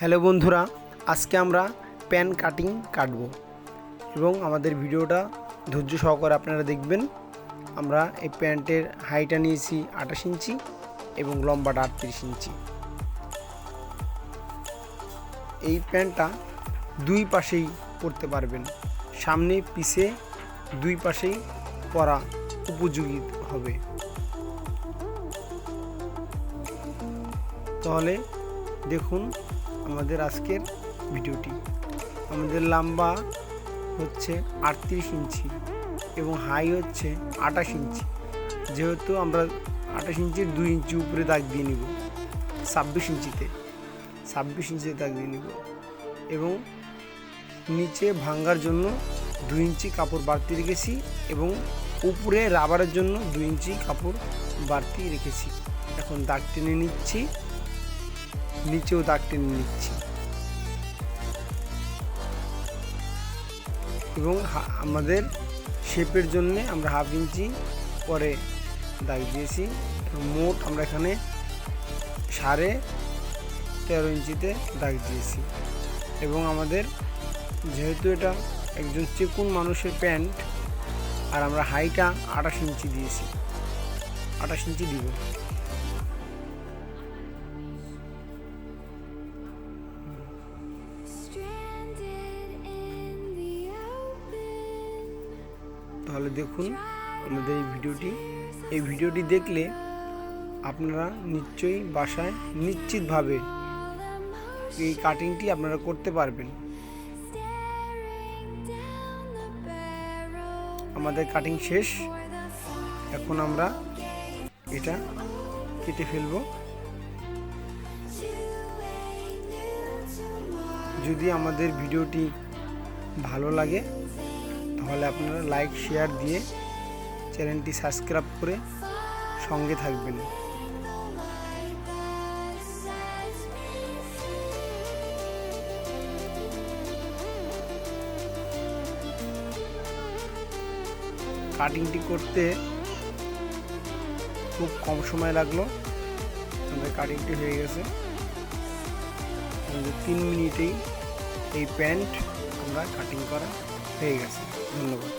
Hello বন্ধুরা, আজকে আমরা প্যান কাটিং কাটব এবং আমাদের ভিডিওটা ধৈর্য সহকারে আপনারা দেখবেন। আমরা এই প্যান্টের হাইটটা নিয়েছি 28 ইঞ্চি এবং লম্বাটা 38 ইঞ্চি। এই প্যান্টটা দুই পাশেই পরতে পারবেন, সামনে পিছে দুই পাশেই পরা উপযোগী হবে। তাহলে দেখুন আমাদের আজকের ভিডিওটি। আমাদের লম্বা হচ্ছে 38 ইঞ্চি এবং হাই হচ্ছে 28 ইঞ্চি। যেহেতু আমরা 28 ইঞ্চির 2 ইঞ্চি উপরে দাগ দিয়ে নিব, 26 ইঞ্চিতে দাগ দিয়ে নিব এবং নিচে ভাঙার জন্য 2 ইঞ্চি কাপড় বাড়তি রেখেছি এবং উপরে রাবারের জন্য 2 ইঞ্চি কাপড় বাড়তি রেখেছি। এখন দাগ টেনে নিচ্ছি, নিচেও দাগ টেনে নিচ্ছি এবং আমাদের শেপের জন্য আমরা 1/2 ইঞ্চি পরে দাগ দিয়েছি। মোট আমরা এখানে 13.5 ইঞ্চিতে দাগ দিয়েছি এবং আমাদের যেহেতু এটা একজন চিকন মানুষের প্যান্ট আর আমরা হাইটা 28 ইঞ্চি দিয়েছি, 28 ইঞ্চি দিব। তাহলে দেখুন আমাদের এই ভিডিওটি দেখলে আপনারা নিশ্চয়ই বাসায় নিশ্চিতভাবে এই কাটিংটি আপনারা করতে পারবেন। আমাদের কাটিং শেষ, এখন আমরা এটা কেটে ফেলব। যদি আমাদের ভিডিওটি ভালো লাগে তাহলে আপনারা লাইক শেয়ার দিয়ে চ্যানেলটি সাবস্ক্রাইব করে সঙ্গে থাকবেন। কাটিংটি করতে খুব কম সময় লাগলো, আমাদের কাটিংটি হয়ে গেছে। 3 মিনিটেই এই প্যান্ট আমরা কাটিং করা হয়ে গেছে। ধন্যবাদ।